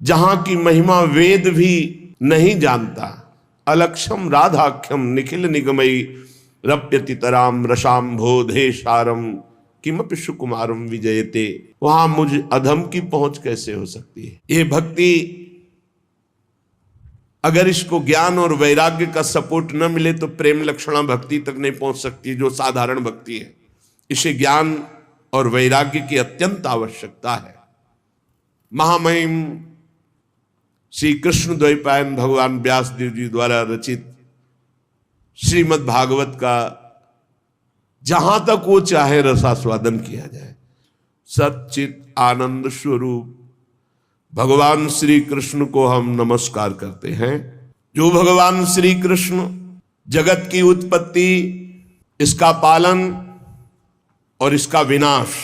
जहां की महिमा वेद भी नहीं जानता। अलक्षम राधाख्यम निखिल निगमयी रप्यतितराम रसाम बोधे सारम किमपि सुकुमारम विजयते। वहां मुझ अधम की पहुंच कैसे हो सकती है। ये भक्ति, अगर इसको ज्ञान और वैराग्य का सपोर्ट न मिले तो प्रेम लक्षणा भक्ति तक नहीं पहुंच सकती, जो साधारण भक्ति है। इसे ज्ञान और वैराग्य की अत्यंत आवश्यकता है। महामहिम श्री कृष्ण द्वैपायन भगवान व्यास देव जी द्वारा रचित श्रीमद् भागवत का जहां तक वो चाहे रसास्वादन किया जाए। सच्चित आनंद स्वरूप भगवान श्री कृष्ण को हम नमस्कार करते हैं। जो भगवान श्री कृष्ण जगत की उत्पत्ति, इसका पालन और इसका विनाश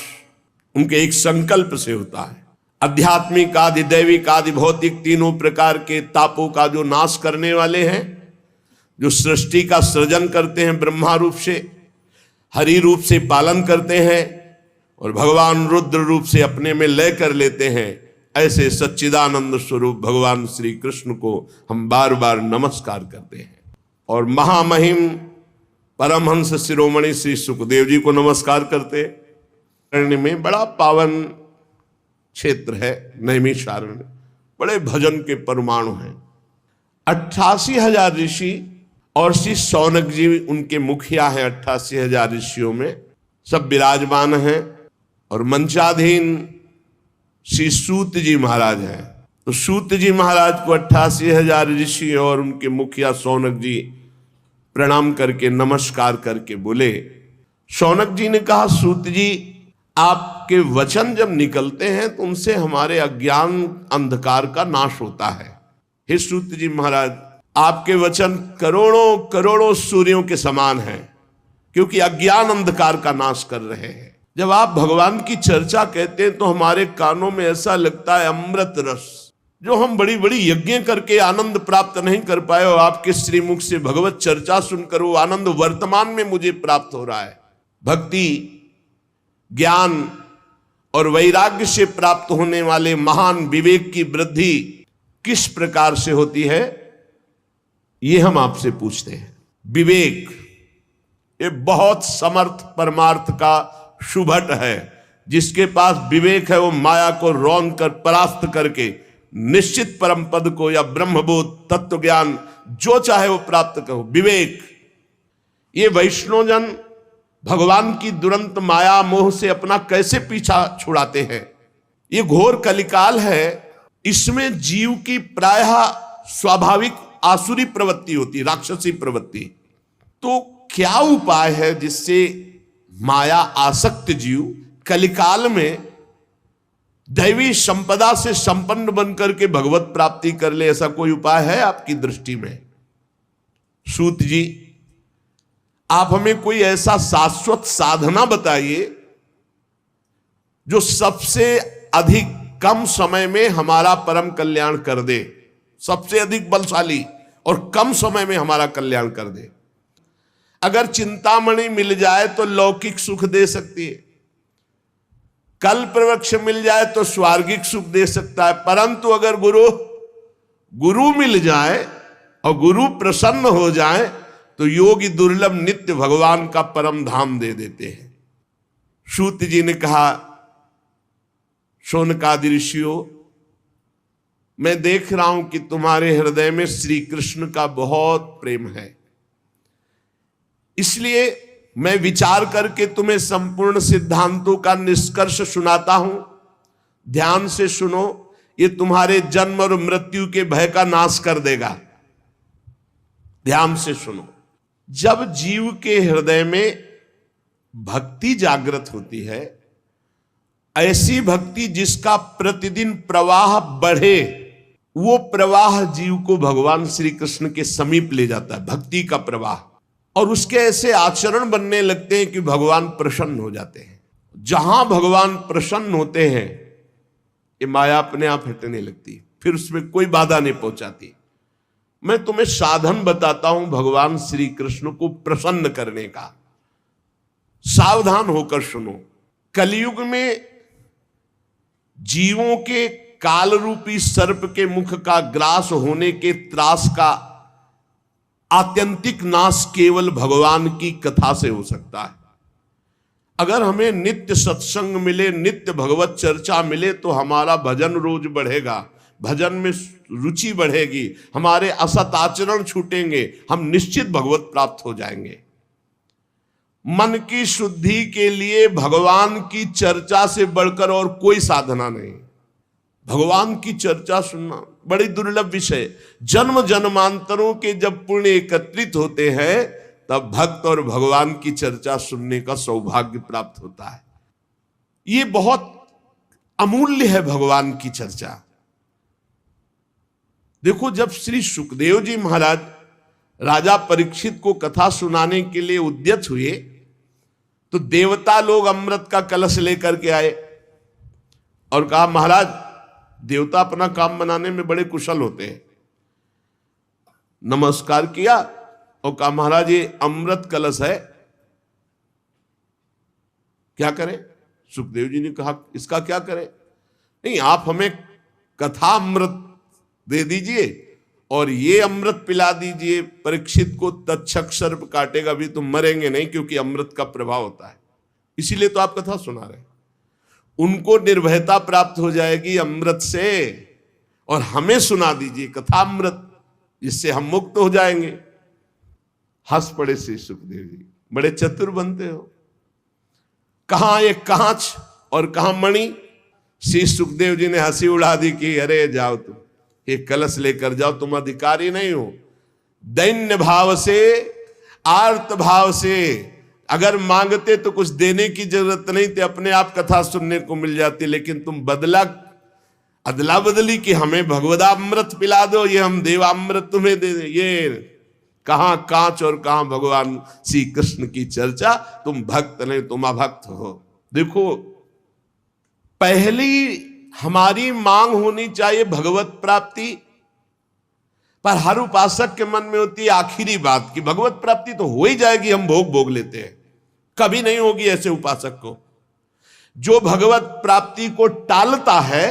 उनके एक संकल्प से होता है। आध्यात्मिक आदि दैविक आदि भौतिक तीनों प्रकार के तापों का जो नाश करने वाले हैं, जो सृष्टि का सृजन करते हैं, ब्रह्मा रूप से हरि रूप से पालन करते हैं और भगवान रुद्र रूप से अपने में लय कर लेते हैं, ऐसे सच्चिदानंद स्वरूप भगवान श्री कृष्ण को हम बार बार नमस्कार करते हैं। और महामहिम परमहंस शिरोमणि श्री सुखदेव जी को नमस्कार करते करने में बड़ा पावन क्षेत्र है नैमिषारण्य। बड़े भजन के परमाणु हैं। 88,000 ऋषि और श्री शौनक जी उनके मुखिया हैं। 88,000 ऋषियों में सब विराजमान हैं और मंचाधीन श्री सूत जी महाराज हैं। तो सूत जी महाराज को 88,000 ऋषि और उनके मुखिया शौनक जी प्रणाम करके नमस्कार करके बोले। शौनक जी ने कहा, सूत जी आपके वचन जब निकलते हैं तो उनसे हमारे अज्ञान अंधकार का नाश होता है। हे सूत जी महाराज, आपके वचन करोड़ों करोड़ों सूर्यों के समान हैं, क्योंकि अज्ञान अंधकार का नाश कर रहे हैं। जब आप भगवान की चर्चा कहते हैं तो हमारे कानों में ऐसा लगता है अमृत रस, जो हम बड़ी बड़ी यज्ञ करके आनंद प्राप्त नहीं कर पाए, और आपके श्रीमुख से भगवत चर्चा सुनकर वो आनंद वर्तमान में मुझे प्राप्त हो रहा है। भक्ति, ज्ञान और वैराग्य से प्राप्त होने वाले महान विवेक की वृद्धि किस प्रकार से होती है, ये हम आपसे पूछते हैं। विवेक ये बहुत समर्थ परमार्थ का शुभट है। जिसके पास विवेक है वो माया को रौंद कर परास्त करके निश्चित परम पद को या ब्रह्मबोध तत्व ज्ञान जो चाहे वो प्राप्त करो। विवेक, ये वैष्णवजन भगवान की दुरंत माया मोह से अपना कैसे पीछा छुड़ाते हैं। ये घोर कलिकाल है। इसमें जीव की प्रायः स्वाभाविक आसुरी प्रवृत्ति होती, राक्षसी प्रवृत्ति। तो क्या उपाय है जिससे माया आसक्त जीव कलिकाल में दैवी संपदा से संपन्न बनकर के भगवत प्राप्ति कर ले? ऐसा कोई उपाय है आपकी दृष्टि में? सूत जी, आप हमें कोई ऐसा शाश्वत साधना बताइए जो सबसे अधिक कम समय में हमारा परम कल्याण कर दे, सबसे अधिक बलशाली और कम समय में हमारा कल्याण कर दे। अगर चिंतामणि मिल जाए तो लौकिक सुख दे सकती है, कल्प वृक्ष मिल जाए तो स्वर्गिक सुख दे सकता है, परंतु अगर गुरु मिल जाए और गुरु प्रसन्न हो जाए तो योगी दुर्लभ नित्य भगवान का परम धाम दे देते हैं। सूत जी ने कहा, शौनकादि ऋषियों, मैं देख रहा हूं कि तुम्हारे हृदय में श्री कृष्ण का बहुत प्रेम है, इसलिए मैं विचार करके तुम्हें संपूर्ण सिद्धांतों का निष्कर्ष सुनाता हूं। ध्यान से सुनो, ये तुम्हारे जन्म और मृत्यु के भय का नाश कर देगा। ध्यान से सुनो। जब जीव के हृदय में भक्ति जागृत होती है, ऐसी भक्ति जिसका प्रतिदिन प्रवाह बढ़े, वो प्रवाह जीव को भगवान श्री कृष्ण के समीप ले जाता है, भक्ति का प्रवाह। और उसके ऐसे आचरण बनने लगते हैं कि भगवान प्रसन्न हो जाते हैं। जहां भगवान प्रसन्न होते हैं, ये माया अपने आप हटने लगती है, फिर उसमें कोई बाधा नहीं पहुंचाती। मैं तुम्हें साधन बताता हूं भगवान श्री कृष्ण को प्रसन्न करने का। सावधान होकर सुनो। कलयुग में जीवों के काल रूपी सर्प के मुख का ग्रास होने के त्रास का आत्यंतिक नाश केवल भगवान की कथा से हो सकता है। अगर हमें नित्य सत्संग मिले, नित्य भगवत चर्चा मिले, तो हमारा भजन रोज बढ़ेगा, भजन में रुचि बढ़ेगी, हमारे असत आचरण छूटेंगे, हम निश्चित भगवत प्राप्त हो जाएंगे। मन की शुद्धि के लिए भगवान की चर्चा से बढ़कर और कोई साधना नहीं। भगवान की चर्चा सुनना बड़ी दुर्लभ विषय। जन्म जन्मांतरों के जब पुण्य एकत्रित होते हैं तब भक्त और भगवान की चर्चा सुनने का सौभाग्य प्राप्त होता है। ये बहुत अमूल्य है भगवान की चर्चा। देखो, जब श्री सुखदेव जी महाराज राजा परीक्षित को कथा सुनाने के लिए उद्यत हुए तो देवता लोग अमृत का कलश लेकर के आए और कहा, महाराज, देवता अपना काम बनाने में बड़े कुशल होते हैं। नमस्कार किया और कहा, महाराज, ये अमृत कलश है, क्या करें? सुखदेव जी ने कहा, इसका क्या करें? नहीं, आप हमें कथा अमृत दे दीजिए और ये अमृत पिला दीजिए। परीक्षित को तक्षक सर्प काटेगा भी, तुम मरेंगे नहीं, क्योंकि अमृत का प्रभाव होता है, इसीलिए तो आप कथा सुना रहे हैं। उनको निर्भयता प्राप्त हो जाएगी अमृत से, और हमें सुना दीजिए कथा अमृत, जिससे हम मुक्त हो जाएंगे। हंस पड़े श्री सुखदेव जी, बड़े चतुर बनते हो। कहां एक कांच और कहां मणि। श्री सुखदेव जी ने हंसी उड़ा दी कि अरे जाओ, तुम एक कलश लेकर जाओ, तुम अधिकारी नहीं हो। दैन्य भाव से, आर्त भाव से अगर मांगते तो कुछ देने की जरूरत नहीं थी, अपने आप कथा सुनने को मिल जाती। लेकिन तुम अदला बदली कि हमें भगवदामृत पिला दो, ये हम देवामृत तुम्हें दे दे। ये कहां कांच और कहां भगवान श्री कृष्ण की चर्चा। तुम भक्त नहीं, तुम अभक्त हो। देखो, पहली हमारी मांग होनी चाहिए भगवत प्राप्ति, पर हर उपासक के मन में होती है आखिरी बात कि भगवत प्राप्ति तो हो ही जाएगी, हम भोग लेते हैं। कभी नहीं होगी ऐसे उपासक को। जो भगवत प्राप्ति को टालता है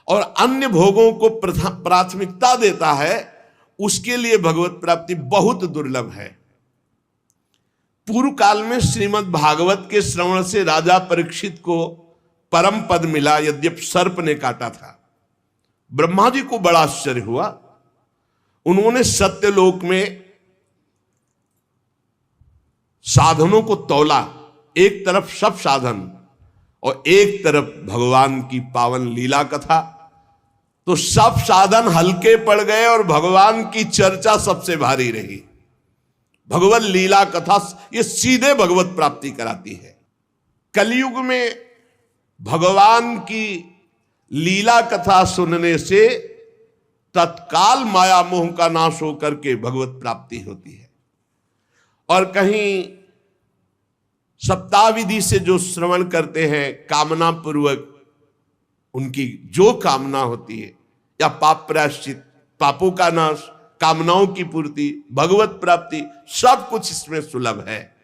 और अन्य भोगों को प्राथमिकता देता है, उसके लिए भगवत प्राप्ति बहुत दुर्लभ है। पूर्व काल में श्रीमद् भागवत के श्रवण से राजा परीक्षित को परम पद मिला, यद्यप सर्प ने काटा था। ब्रह्मा जी को बड़ा आश्चर्य हुआ। उन्होंने सत्यलोक में साधनों को तौला, एक तरफ सब साधन और एक तरफ भगवान की पावन लीला कथा। तो सब साधन हल्के पड़ गए और भगवान की चर्चा सबसे भारी रही। भगवत लीला कथा ये सीधे भगवत प्राप्ति कराती है। कलयुग में भगवान की लीला कथा सुनने से तत्काल माया मोह का नाश होकर के भगवत प्राप्ति होती है। और कहीं सप्ताह विधि से जो श्रवण करते हैं कामना पूर्वक, उनकी जो कामना होती है, या पाप प्रायश्चित, पापों का नाश, कामनाओं की पूर्ति, भगवत प्राप्ति, सब कुछ इसमें सुलभ है।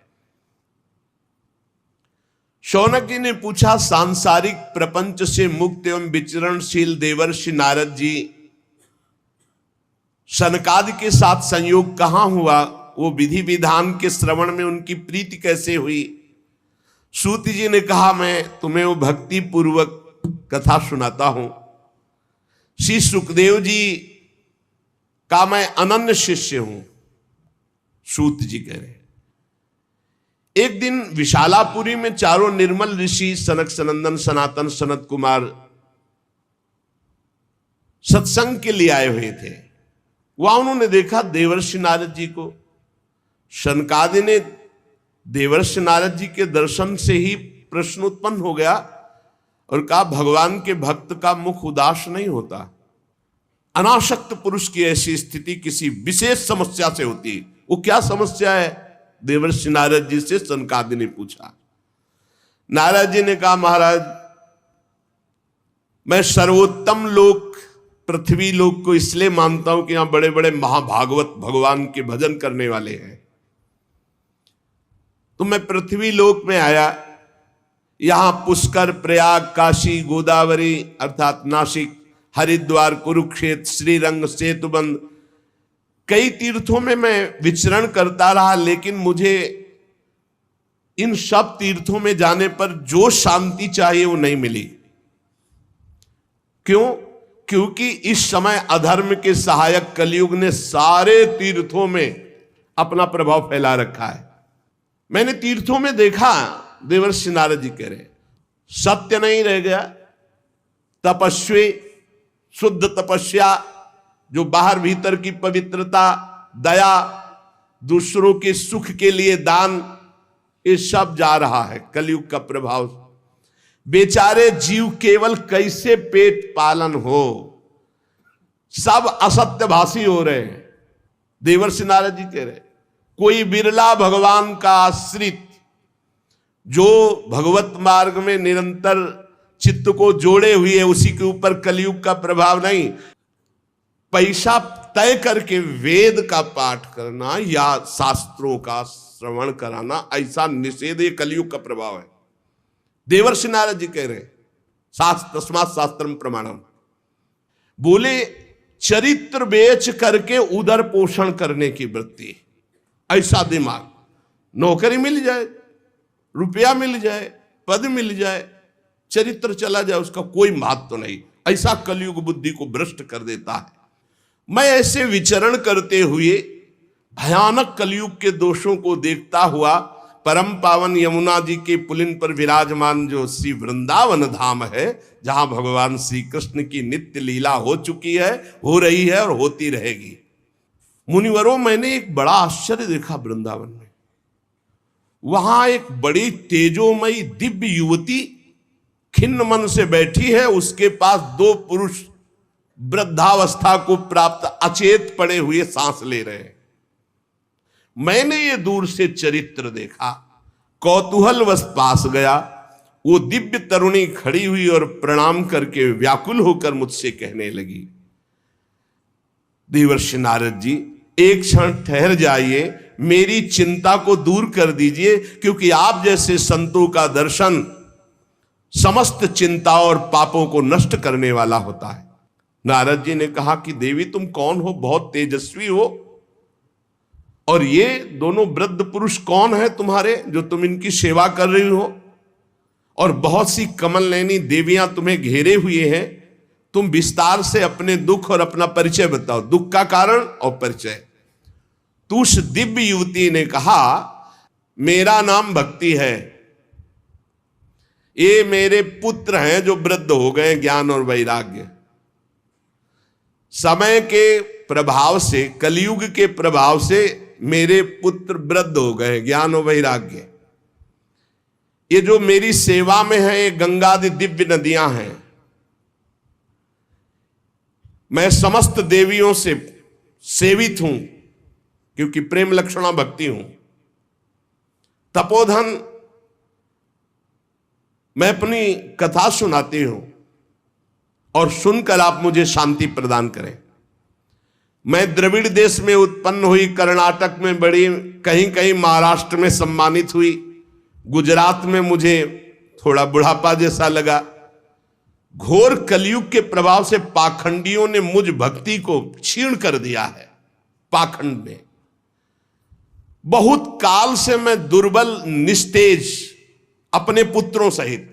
शौनक जी ने पूछा, सांसारिक प्रपंच से मुक्त एवं विचरणशील देवर्षि नारद जी सनकादि के साथ संयोग कहां हुआ? वो विधि विधान के श्रवण में उनकी प्रीति कैसे हुई? सूत जी ने कहा, मैं तुम्हें वो भक्ति पूर्वक कथा सुनाता हूं। श्री सुखदेव जी का मैं अनन्य शिष्य हूं। सूत जी कह रहे, एक दिन विशालापुरी में चारों निर्मल ऋषि सनक सनंदन सनातन सनत कुमार सत्संग के लिए आए हुए थे। वहां उन्होंने देखा देवर्षि नारद जी को। शनकादि ने देवर्षि नारद जी के दर्शन से ही प्रश्न उत्पन्न हो गया और कहा, भगवान के भक्त का मुख उदास नहीं होता। अनासक्त पुरुष की ऐसी स्थिति किसी विशेष समस्या से होती। वो क्या समस्या है? देवर्षि नारद जी से सनकादि ने पूछा। नारद जी ने कहा, महाराज, मैं सर्वोत्तम लोक पृथ्वी लोक को इसलिए मानता हूं कि यहां बड़े बड़े महाभागवत भगवान के भजन करने वाले हैं। तो मैं पृथ्वी लोक में आया, यहां पुष्कर, प्रयाग, काशी, गोदावरी अर्थात नासिक हरिद्वार, कुरुक्षेत्र, श्रीरंग, सेतुबंध, कई तीर्थों में मैं विचरण करता रहा, लेकिन मुझे इन सब तीर्थों में जाने पर जो शांति चाहिए वो नहीं मिली। क्यों? क्योंकि इस समय अधर्म के सहायक कलयुग ने सारे तीर्थों में अपना प्रभाव फैला रखा है। मैंने तीर्थों में देखा, देवर्षि नारद जी कह रहे सत्य नहीं रह गया, तपस्वी, शुद्ध तपस्या, जो बाहर भीतर की पवित्रता, दया, दूसरों के सुख के लिए दान, ये सब जा रहा है कलयुग का प्रभाव। बेचारे जीव केवल कैसे पेट पालन हो, सब असत्यभाषी हो रहे हैं। देवर्षि नारद जी कह रहे कोई बिरला भगवान का आश्रित, जो भगवत मार्ग में निरंतर चित्त को जोड़े हुए है, उसी के ऊपर कलयुग का प्रभाव नहीं। पैसा तय करके वेद का पाठ करना या शास्त्रों का श्रवण कराना, ऐसा निषेध, ये कलयुग का प्रभाव है। देवर्षि नारद जी कह रहे तस्मात् शास्त्रम प्रमाणम, बोले चरित्र बेच करके उदर पोषण करने की वृत्ति, ऐसा दिमाग, नौकरी मिल जाए, रुपया मिल जाए, पद मिल जाए, चरित्र चला जाए, उसका कोई महत्व नहीं, ऐसा कलयुग बुद्धि को भ्रष्ट कर देता है। मैं ऐसे विचरण करते हुए भयानक कलयुग के दोषों को देखता हुआ परम पावन यमुना जी के पुलिन पर विराजमान जो श्री वृंदावन धाम है, जहां भगवान श्री कृष्ण की नित्य लीला हो चुकी है, हो रही है और होती रहेगी। मुनिवरों, मैंने एक बड़ा आश्चर्य देखा वृंदावन में। वहां एक बड़ी तेजोमयी दिव्य युवती खिन्न मन से बैठी है, उसके पास दो पुरुष वृद्धावस्था को प्राप्त अचेत पड़े हुए सांस ले रहे हैं। मैंने ये दूर से चरित्र देखा, कौतूहलवश पास गया। वो दिव्य तरुणी खड़ी हुई और प्रणाम करके व्याकुल होकर मुझसे कहने लगी, देवर्षि नारद जी, एक क्षण ठहर जाइए, मेरी चिंता को दूर कर दीजिए, क्योंकि आप जैसे संतों का दर्शन समस्त चिंता और पापों को नष्ट करने वाला होता है। नारद जी ने कहा कि देवी, तुम कौन हो? बहुत तेजस्वी हो, और ये दोनों वृद्ध पुरुष कौन है तुम्हारे, जो तुम इनकी सेवा कर रही हो? और बहुत सी कमल नयनी देवियां तुम्हें घेरे हुए हैं। तुम विस्तार से अपने दुख और अपना परिचय बताओ, दुख का कारण और परिचय। तो उस दिव्य युवती ने कहा, मेरा नाम भक्ति है, ये मेरे पुत्र हैं जो वृद्ध हो गए, ज्ञान और वैराग्य। समय के प्रभाव से, कलयुग के प्रभाव से मेरे पुत्र वृद्ध हो गए, ज्ञान और वैराग्य। ये जो मेरी सेवा में है, ये गंगादि दिव्य नदियां हैं। मैं समस्त देवियों से सेवित हूं, क्योंकि प्रेम लक्षणा भक्ति हूं। तपोधन, मैं अपनी कथा सुनाती हूं और सुनकर आप मुझे शांति प्रदान करें। मैं द्रविड़ देश में उत्पन्न हुई, कर्नाटक में बड़ी, कहीं कहीं महाराष्ट्र में सम्मानित हुई, गुजरात में मुझे थोड़ा बुढ़ापा जैसा लगा। घोर कलयुग के प्रभाव से पाखंडियों ने मुझ भक्ति को क्षीण कर दिया है। पाखंड ने, बहुत काल से मैं दुर्बल, निस्तेज, अपने पुत्रों सहित।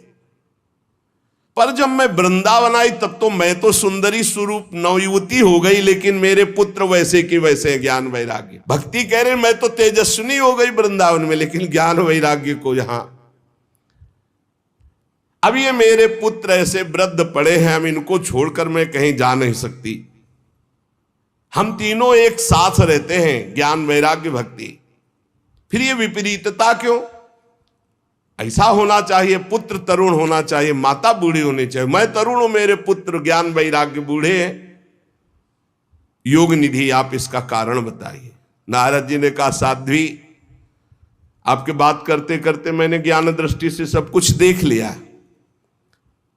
पर जब मैं वृंदावन आई, तब तो मैं तो सुंदरी स्वरूप नवयुवती हो गई, लेकिन मेरे पुत्र वैसे के वैसे, ज्ञान वैराग्य। भक्ति कह रहे मैं तो तेजस्विनी हो गई वृंदावन में, लेकिन ज्ञान वैराग्य को यहां। अब ये मेरे पुत्र ऐसे वृद्ध पड़े हैं, अब इनको छोड़कर मैं कहीं जा नहीं सकती। हम तीनों एक साथ रहते हैं, ज्ञान वैराग्य भक्ति। फिर ये विपरीतता क्यों? ऐसा होना चाहिए, पुत्र तरुण होना चाहिए, माता बूढ़ी होनी चाहिए। मैं तरुण हूं, मेरे पुत्र ज्ञान वैराग्य बूढ़े हैं। योग निधि, आप इसका कारण बताइए। नारद जी ने कहा, साध्वी, आपके बात करते करते मैंने ज्ञान दृष्टि से सब कुछ देख लिया।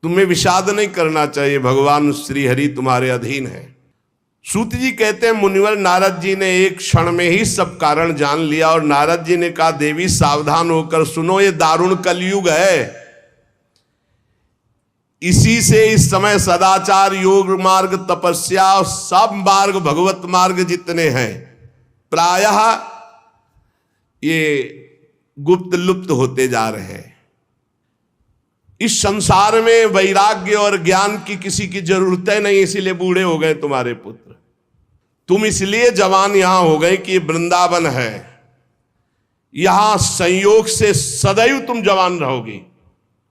तुम्हें विषाद नहीं करना चाहिए, भगवान श्री हरि तुम्हारे अधीन है। सूत जी कहते हैं, मुनिवर, नारद जी ने एक क्षण में ही सब कारण जान लिया, और नारद जी ने कहा, देवी सावधान होकर सुनो, ये दारुण कलयुग है। इसी से इस समय सदाचार, योग मार्ग, तपस्या और सब मार्ग, भगवत मार्ग जितने हैं, प्रायः ये गुप्त लुप्त होते जा रहे हैं। इस संसार में वैराग्य और ज्ञान की किसी की जरूरत नहीं, इसीलिए बूढ़े हो गए तुम्हारे पुत्र। तुम इसलिए जवान यहां हो गए कि वृंदावन है, यहां संयोग से सदैव तुम जवान रहोगे।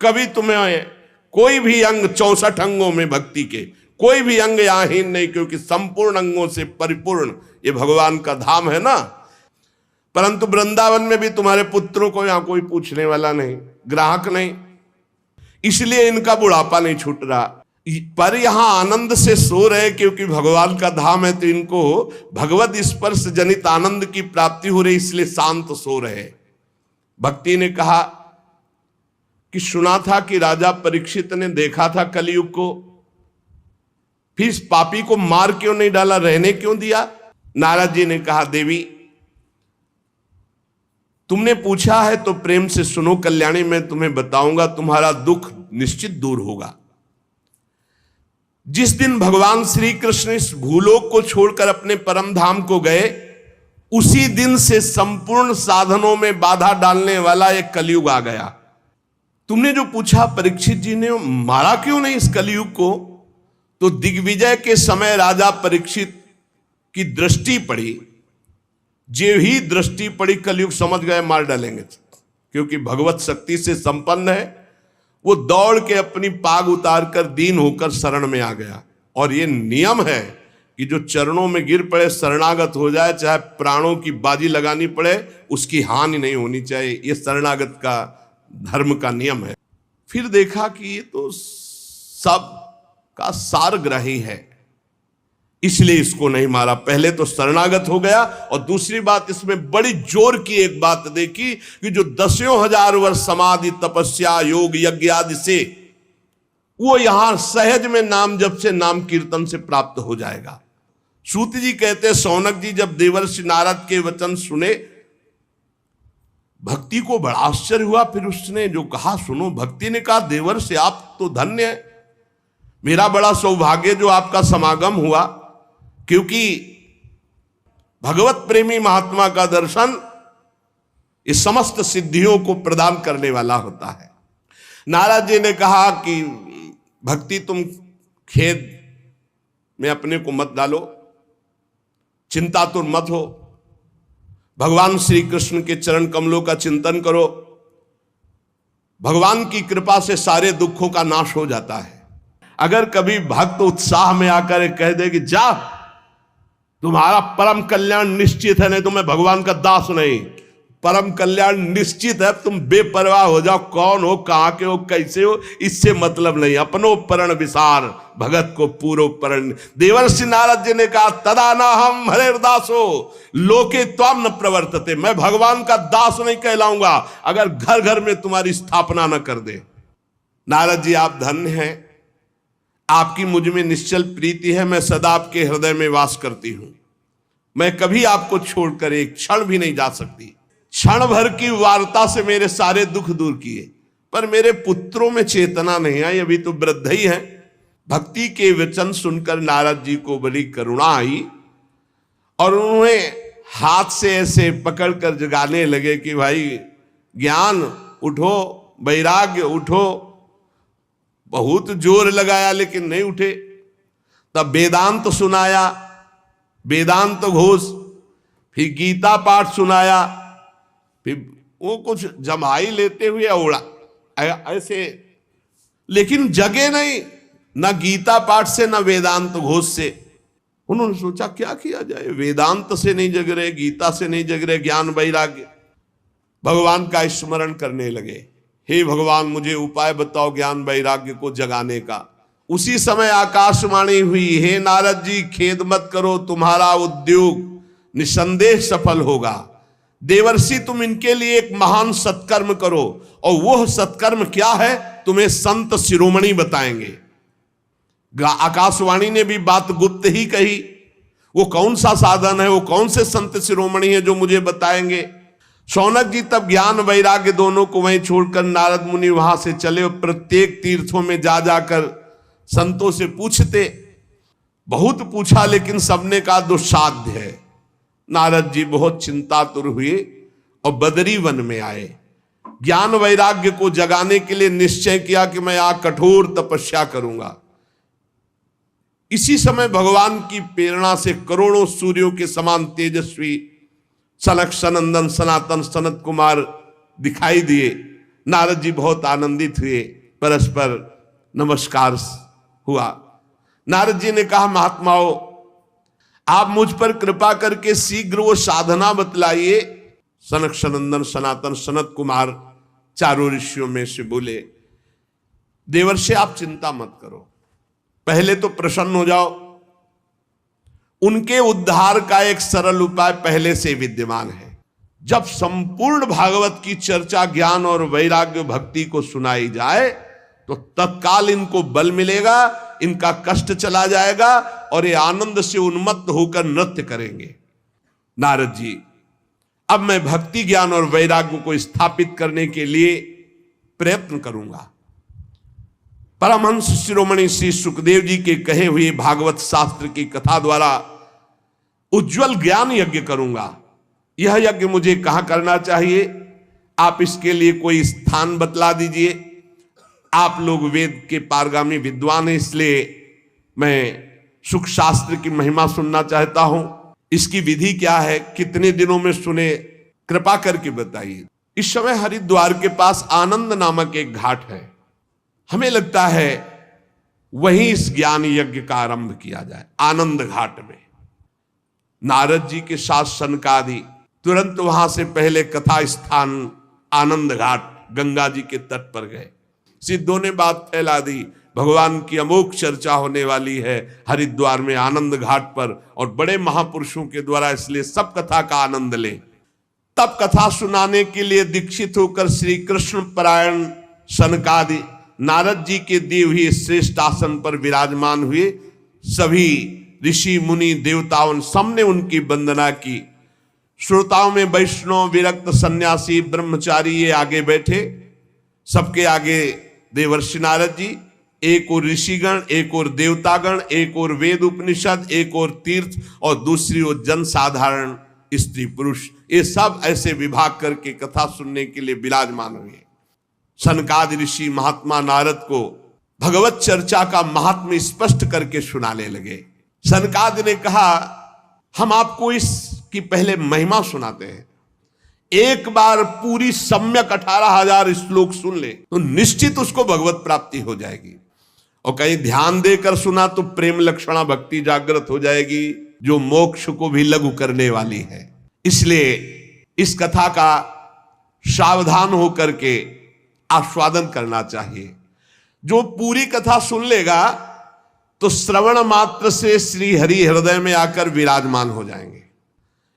कभी तुम्हें कोई भी अंग, 64 अंगों में भक्ति के कोई भी अंग यहां हीन नहीं, क्योंकि संपूर्ण अंगों से परिपूर्ण ये भगवान का धाम है ना। परंतु वृंदावन में भी तुम्हारे पुत्रों को यहां कोई पूछने वाला नहीं, ग्राहक नहीं, इसलिए इनका बुढ़ापा नहीं छूट रहा। पर यहां आनंद से सो रहे, क्योंकि भगवान का धाम है, तो इनको भगवत स्पर्श जनित आनंद की प्राप्ति हो रही, इसलिए शांत सो रहे। भक्ति ने कहा कि सुना था कि राजा परीक्षित ने देखा था कलयुग को, फिर इस पापी को मार क्यों नहीं डाला, रहने क्यों दिया? नारद जी ने कहा, देवी तुमने पूछा है तो प्रेम से सुनो कल्याणी, मैं तुम्हें बताऊंगा, तुम्हारा दुख निश्चित दूर होगा। जिस दिन भगवान श्री कृष्ण इस भूलोक को छोड़कर अपने परम धाम को गए, उसी दिन से संपूर्ण साधनों में बाधा डालने वाला एक कलयुग आ गया। तुमने जो पूछा परीक्षित जी ने मारा क्यों नहीं इस कलयुग को, तो दिग्विजय के समय राजा परीक्षित की दृष्टि पड़ी, जे ही दृष्टि पड़ी कलयुग समझ गए मार डालेंगे, क्योंकि भगवत शक्ति से संपन्न है। वो दौड़ के अपनी पाग उतार कर दीन होकर शरण में आ गया। और ये नियम है कि जो चरणों में गिर पड़े, शरणागत हो जाए, चाहे प्राणों की बाजी लगानी पड़े, उसकी हानि नहीं होनी चाहिए। ये शरणागत का धर्म का नियम है। फिर देखा कि ये तो सब का सारग्राही है, इसलिए इसको नहीं मारा। पहले तो शरणागत हो गया, और दूसरी बात इसमें बड़ी जोर की एक बात देखी कि जो 10,000 वर्ष समाधि, तपस्या, योग, यज्ञ आदि से वो यहां सहज में नाम जप से, नाम कीर्तन से प्राप्त हो जाएगा। सूत जी कहते, सौनक जी जब देवर्षि नारद के वचन सुने, भक्ति को बड़ा आश्चर्य हुआ। फिर उसने जो कहा सुनो, भक्ति ने कहा, देवर्षि आप तो धन्य है, मेरा बड़ा सौभाग्य जो आपका समागम हुआ, क्योंकि भगवत प्रेमी महात्मा का दर्शन इस समस्त सिद्धियों को प्रदान करने वाला होता है। नारद जी ने कहा कि भक्ति तुम खेद में अपने को मत डालो, चिंता तो मत हो, भगवान श्री कृष्ण के चरण कमलों का चिंतन करो, भगवान की कृपा से सारे दुखों का नाश हो जाता है। अगर कभी भक्त उत्साह में आकर कह दे कि जा तुम्हारा परम कल्याण निश्चित है, नहीं तो मैं भगवान का दास नहीं, परम कल्याण निश्चित है, तुम बेपरवाह हो जाओ, कौन हो, कहां के हो, कैसे हो, इससे मतलब नहीं। अपनो परण विसार, भगत को पूरो परण। देवर्षि नारद जी ने कहा, तदा न हम हरेर्दासो लोके त्वाम न प्रवर्तते, मैं भगवान का दास नहीं कहलाऊंगा अगर घर घर में तुम्हारी स्थापना न कर दे। नारद जी आप धन्य हैं, आपकी मुझ में निश्चल प्रीति है, मैं सदा आपके हृदय में वास करती हूं, मैं कभी आपको छोड़कर एक क्षण भी नहीं जा सकती। क्षण भर की वार्ता से मेरे सारे दुख दूर किए, पर मेरे पुत्रों में चेतना नहीं आई, अभी तो वृद्ध ही हैं। भक्ति के वचन सुनकर नारद जी को बड़ी करुणा आई, और उन्होंने हाथ से ऐसे पकड़कर जगाने लगे कि भाई ज्ञान उठो, वैराग्य उठो। बहुत जोर लगाया लेकिन नहीं उठे। तब वेदांत सुनाया, वेदांत घोष, फिर गीता पाठ सुनाया, फिर वो कुछ जमाई लेते हुए उड़ा ऐसे, लेकिन जगे नहीं, ना गीता पाठ से ना वेदांत घोष से। उन्होंने सोचा क्या किया जाए, वेदांत से नहीं जग रहे, गीता से नहीं जग रहे, ज्ञान वैराग्य। भगवान का स्मरण करने लगे, हे भगवान मुझे उपाय बताओ ज्ञान वैराग्य को जगाने का। उसी समय आकाशवाणी हुई, हे नारद जी खेद मत करो, तुम्हारा उद्योग निसंदेह सफल होगा। देवर्षि तुम इनके लिए एक महान सत्कर्म करो, और वह सत्कर्म क्या है तुम्हें संत शिरोमणि बताएंगे। आकाशवाणी ने भी बात गुप्त ही कही, वो कौन सा साधन है, वो कौन से संत शिरोमणि है जो मुझे बताएंगे। शौनक जी तब ज्ञान वैराग्य दोनों को वहीं छोड़कर नारद मुनि वहां से चले और प्रत्येक तीर्थों में जा जाकर संतों से पूछते। बहुत पूछा लेकिन सबने कहा दुस्साध्य है। नारद जी बहुत चिंतातुर हुए और बदरी वन में आए। ज्ञान वैराग्य को जगाने के लिए निश्चय किया कि मैं यहां कठोर तपस्या करूंगा। इसी समय भगवान की प्रेरणा से करोड़ों सूर्यों के समान तेजस्वी सनक सनंदन सनातन सनत कुमार दिखाई दिए। नारद जी बहुत आनंदित हुए, परस्पर नमस्कार हुआ। नारद जी ने कहा, महात्माओं आप मुझ पर कृपा करके शीघ्र वो साधना बतलाइए। सनक सनंदन सनातन सनत कुमार चारों ऋषियों में से बोले, देवर्षि आप चिंता मत करो, पहले तो प्रसन्न हो जाओ। उनके उद्धार का एक सरल उपाय पहले से विद्यमान है। जब संपूर्ण भागवत की चर्चा ज्ञान और वैराग्य भक्ति को सुनाई जाए तो तत्काल इनको बल मिलेगा, इनका कष्ट चला जाएगा और ये आनंद से उन्मत्त होकर नृत्य करेंगे। नारद जी, अब मैं भक्ति ज्ञान और वैराग्य को स्थापित करने के लिए प्रयत्न करूंगा। परमहंस शिरोमणि श्री सुखदेव जी के कहे हुए भागवत शास्त्र की कथा द्वारा उज्जवल ज्ञान यज्ञ करूंगा। यह यज्ञ मुझे कहां करना चाहिए, आप इसके लिए कोई स्थान बतला दीजिए। आप लोग वेद के पारगामी विद्वान हैं, इसलिए मैं सुख शास्त्र की महिमा सुनना चाहता हूं। इसकी विधि क्या है, कितने दिनों में सुने, कृपा करके बताइए। इस समय हरिद्वार के पास आनंद नामक एक घाट है। हमें लगता है वहीं इस ज्ञान यज्ञ का आरंभ किया जाए, आनंद घाट में। नारद जी के साथ सनकादि तुरंत वहां से पहले कथा स्थान आनंद घाट गंगा जी के तट पर गए। सिद्धों ने बात फैला दी, भगवान की अमोघ चर्चा होने वाली है हरिद्वार में आनंद घाट पर और बड़े महापुरुषों के द्वारा, इसलिए सब कथा का आनंद लें। तब कथा सुनाने के लिए दीक्षित होकर श्री कृष्ण परायण सनकादि नारद जी के दिए हुए श्रेष्ठ आसन पर विराजमान हुए। सभी ऋषि मुनि देवताओं सबने उनकी वंदना की। श्रोताओं में वैष्णव विरक्त सन्यासी ब्रह्मचारी ये आगे बैठे। सबके आगे देवर्षि नारद जी, एक और ऋषिगण, एक और देवतागण, एक और वेद उपनिषद, एक और तीर्थ और दूसरी ओर जन साधारण स्त्री पुरुष, ये सब ऐसे विभाग करके कथा सुनने के लिए विराजमान हुए। सनकादि ऋषि महात्मा नारद को भगवत चर्चा का महात्म्य स्पष्ट करके सुनाने लगे। सनकादि ने कहा, हम आपको इसकी पहले महिमा सुनाते हैं। एक बार पूरी सम्यक 18,000 श्लोक सुन ले तो निश्चित उसको भगवत प्राप्ति हो जाएगी। और कहीं ध्यान देकर सुना तो प्रेम लक्षणा भक्ति जागृत हो जाएगी, जो मोक्ष को भी लघु करने वाली है। इसलिए इस कथा का सावधान होकर के आस्वादन करना चाहिए। जो पूरी कथा सुन लेगा तो श्रवण मात्र से श्री हरि हृदय में आकर विराजमान हो जाएंगे।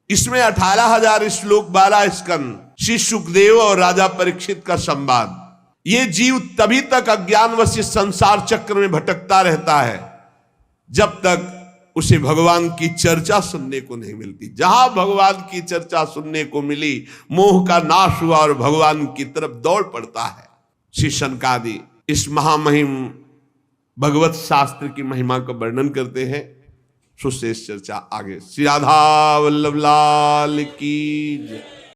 इसमें 18,000 श्लोक, 12 स्कंद, श्री सुखदेव और राजा परीक्षित का संवाद। ये जीव तभी तक अज्ञानवश संसार चक्र में भटकता रहता है जब तक उसे भगवान की चर्चा सुनने को नहीं मिलती। जहां भगवान की चर्चा सुनने को मिली, मोह का नाश हुआ और भगवान की तरफ दौड़ पड़ता है। श्री सनकादि इस महामहिम भगवत शास्त्र की महिमा का वर्णन करते हैं। सुशेष चर्चा आगे। श्री राधा वल्लभ लाल की जय।